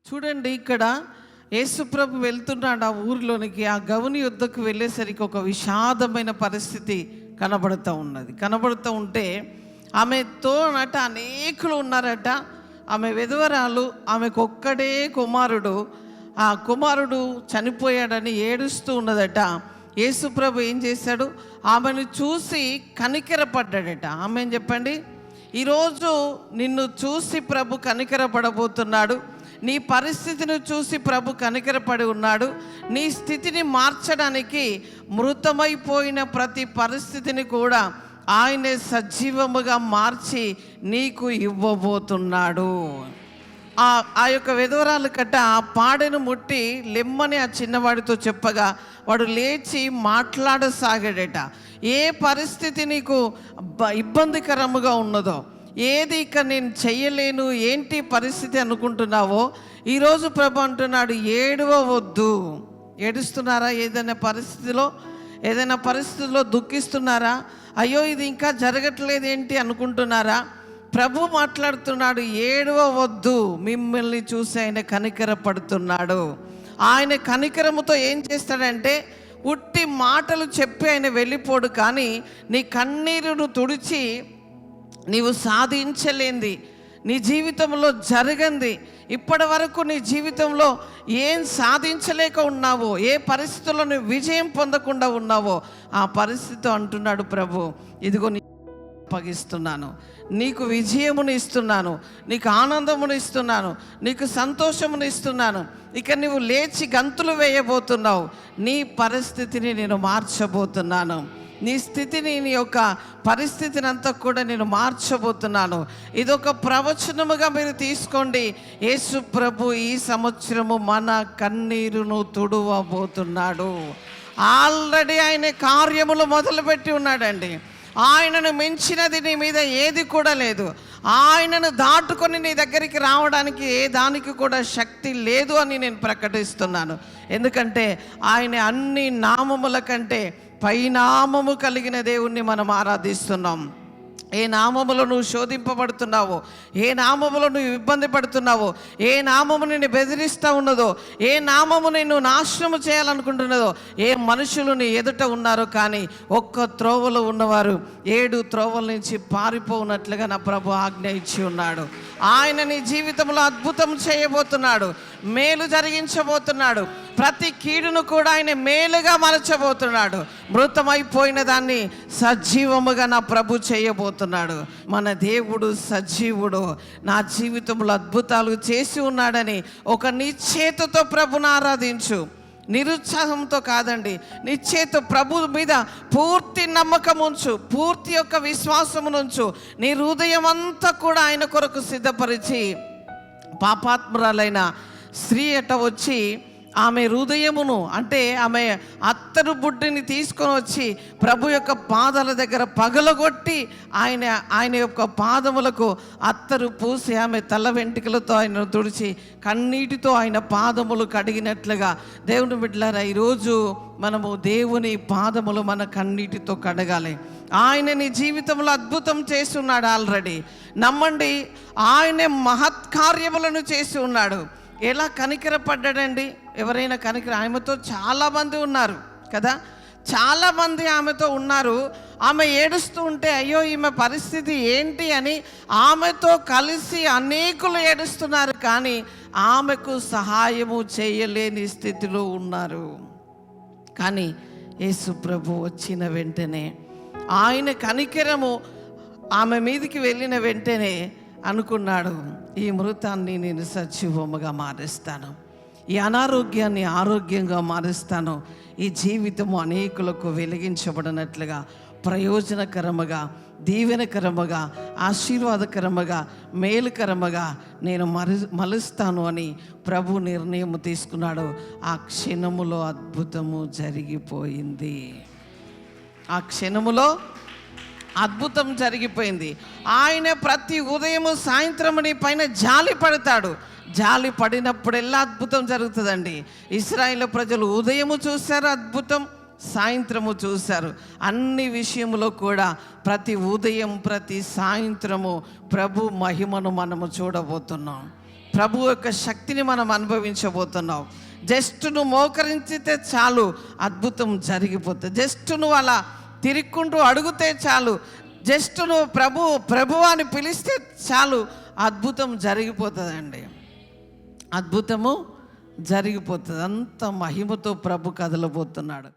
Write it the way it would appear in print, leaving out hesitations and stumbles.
చూడండి, ఇక్కడ యేసుప్రభు వెళ్తున్నాడు ఆ ఊరిలోనికి. ఆ గవుని యుద్ధకు వెళ్ళేసరికి ఒక విషాదమైన పరిస్థితి కనబడుతూ ఉంటే ఆమెతో అనేకులు ఉన్నారట. ఆమె విధవరాలు, ఆమెకు ఒక్కడే కుమారుడు. ఆ కుమారుడు చనిపోయాడని ఏడుస్తూ ఉన్నదట. యేసుప్రభు ఏం చేశాడు? ఆమెను చూసి కనికరపడ్డాడట. ఆమె చెప్పండి, ఈరోజు నిన్ను చూసి ప్రభు కనికరపడబోతున్నాడు. నీ పరిస్థితిని చూసి ప్రభు కనికరపడి ఉన్నాడు. నీ స్థితిని మార్చడానికి మృతమైపోయిన ప్రతి పరిస్థితిని కూడా ఆయనే సజీవముగా మార్చి నీకు ఇవ్వబోతున్నాడు. ఆ యొక్క విధవరాలు ఆ పాడెను ముట్టి లెమ్మని ఆ చిన్నవాడితో చెప్పగా వాడు లేచి మాట్లాడసాగాడట. ఏ పరిస్థితి నీకు ఇబ్బందికరముగా ఉన్నదో, ఏది ఇక నేను చెయ్యలేను, ఏంటి పరిస్థితి అనుకుంటున్నావో, ఈరోజు ప్రభు అంటున్నాడు, ఏడవవద్దు. ఏడుస్తున్నారా? ఏదైనా పరిస్థితిలో దుఃఖిస్తున్నారా? అయ్యో ఇది ఇంకా జరగట్లేదు ఏంటి అనుకుంటున్నారా? ప్రభు మాట్లాడుతున్నాడు, ఏడవవద్దు. మిమ్మల్ని చూసి ఆయన కనికరపడుతున్నాడు. ఆయన కనికరముతో ఏం చేస్తాడంటే, ఉట్టి మాటలు చెప్పి ఆయన వెళ్ళిపోడు, కానీ నీ కన్నీరును తుడిచి నీవు సాధించలేంది, నీ జీవితంలో జరగంది, ఇప్పటి వరకు నీ జీవితంలో ఏం సాధించలేక ఉన్నావో, ఏ పరిస్థితుల్లో నువ్వు విజయం పొందకుండా ఉన్నావో, ఆ పరిస్థితి అంటున్నాడు ప్రభు, ఇదిగో అప్పగిస్తున్నాను, నీకు విజయమును ఇస్తున్నాను, నీకు ఆనందమును ఇస్తున్నాను, నీకు సంతోషమును ఇస్తున్నాను. ఇక నువ్వు లేచి గంతులు వేయబోతున్నావు. నీ పరిస్థితిని నేను మార్చబోతున్నాను. నీ స్థితిని, నీ యొక్క పరిస్థితిని అంతా కూడా నేను మార్చబోతున్నాను. ఇదొక ప్రవచనముగా మీరు తీసుకోండి. యేసు ప్రభు ఈ సంవత్సరము మన కన్నీరును తుడవబోతున్నాడు. ఆల్రెడీ ఆయన కార్యములు మొదలుపెట్టి ఉన్నాడండి. ఆయనను మించినది నీ మీద ఏది కూడా లేదు. ఆయనను దాటుకొని నీ దగ్గరికి రావడానికి ఏ దానికి కూడా శక్తి లేదు అని నేను ప్రకటిస్తున్నాను. ఎందుకంటే ఆయన అన్ని నామముల కంటే పైనామము కలిగిన దేవుణ్ణి మనం ఆరాధిస్తున్నాం. ఏ నామములో నువ్వు శోధింపబడుతున్నావో, ఏ నామములో నువ్వు ఇబ్బంది పడుతున్నావో, ఏ నామము నిన్ను బెదిరిస్తూ ఉన్నదో, ఏ నామము నిన్ను నాశనము చేయాలనుకుంటున్నదో, ఏ మనుషులు నీ ఎదుట ఉన్నారో, కానీ ఒక్క త్రోవలో ఉన్నవారు 7 త్రోవల నుంచి పారిపోనట్లుగా నా ప్రభు ఆజ్ఞ ఇచ్చి ఉన్నాడు. ఆయన నీ జీవితంలో అద్భుతం చేయబోతున్నాడు, మేలు జరిగించబోతున్నాడు. ప్రతి కీడును కూడా ఆయన మేలుగా మలచబోతున్నాడు. మృతమైపోయిన దాన్ని సజీవముగా నా ప్రభు చేయబోతున్నాడు. మన దేవుడు సజీవుడు, నా జీవితంలో అద్భుతాలు చేసి ఉన్నాడని ఒక నిశ్చయతతో ప్రభుని ఆరాధించు. నిరుత్సాహంతో కాదండి, నిశ్చయత. ప్రభు మీద పూర్తి నమ్మకం ఉంచు, పూర్తి యొక్క విశ్వాసమునుంచు. నీ హృదయం అంతా కూడా ఆయన కొరకు సిద్ధపరిచి, పాపాత్మురాలైన స్త్రీ వచ్చి ఆమె హృదయమును, అంటే ఆమె అత్తరు బుడ్డిని తీసుకొని వచ్చి ప్రభు యొక్క పాదాల దగ్గర పగలగొట్టి ఆయన యొక్క పాదములకు అత్తరు పూసి ఆమె తల వెంట్రుకలతో ఆయనను తుడిచి కన్నీటితో ఆయన పాదములు కడిగినట్లుగా, దేవుని బిడ్డలారా, ఈరోజు మనము దేవుని పాదములు మన కన్నీటితో కడగాలి. ఆయన నీ జీవితంలో అద్భుతం చేసి ఉన్నాడు. ఆల్రెడీ నమ్మండి, ఆయనే మహత్కార్యములను చేసి ఉన్నాడు. ఎలా కనికరపడ్డాడండి? ఎవరైనా ఆమెతో చాలామంది ఉన్నారు కదా, చాలామంది ఆమెతో ఉన్నారు. ఆమె ఏడుస్తూ ఉంటే అయ్యో ఈమె పరిస్థితి ఏంటి అని ఆమెతో కలిసి అనేకులు ఏడుస్తున్నారు, కానీ ఆమెకు సహాయము చేయలేని స్థితిలో ఉన్నారు. కానీ యేసు ప్రభు వచ్చిన వెంటనే, ఆయన కనికరము ఆమె మీదికి వెళ్ళిన వెంటనే అనుకున్నాడు, ఈ మృతాన్ని నేను సజీవముగా మారుస్తాను, ఈ అనారోగ్యాన్ని ఆరోగ్యంగా మారుస్తాను, ఈ జీవితము అనేకులకు వెలిగించబడినట్లుగా, ప్రయోజనకరముగా, దీవెనకరముగా, ఆశీర్వాదకరముగా, మేలుకరముగా నేను మలుస్తాను అని ప్రభు నిర్ణయం తీసుకున్నాడు. ఆ క్షణములో అద్భుతము జరిగిపోయింది. ఆ క్షణములో అద్భుతం జరిగిపోయింది. ఆయన ప్రతి ఉదయము సాయంత్రం నీ పైన జాలి పడతాడు. జాలి పడినప్పుడెల్లా అద్భుతం జరుగుతుందండి. ఇశ్రాయేలు ప్రజలు ఉదయము చూశారు అద్భుతం, సాయంత్రము చూశారు. అన్ని విషయంలో కూడా ప్రతి ఉదయం ప్రతి సాయంత్రము ప్రభు మహిమను మనము చూడబోతున్నాం. ప్రభు యొక్క శక్తిని మనం అనుభవించబోతున్నాం. జస్ట్ నువ్వు మోకరించితే చాలు అద్భుతం జరిగిపోతుంది. జస్ట్ నువ్వు అలా తిరుక్కుంటూ అడుగుతే చాలు, జస్ట్ నువ్వు ప్రభు అని పిలిస్తే చాలు అద్భుతం జరిగిపోతుందండి. అద్భుతము జరిగిపోతుంది. అంత మహిమతో ప్రభు కదలబోతున్నాడు.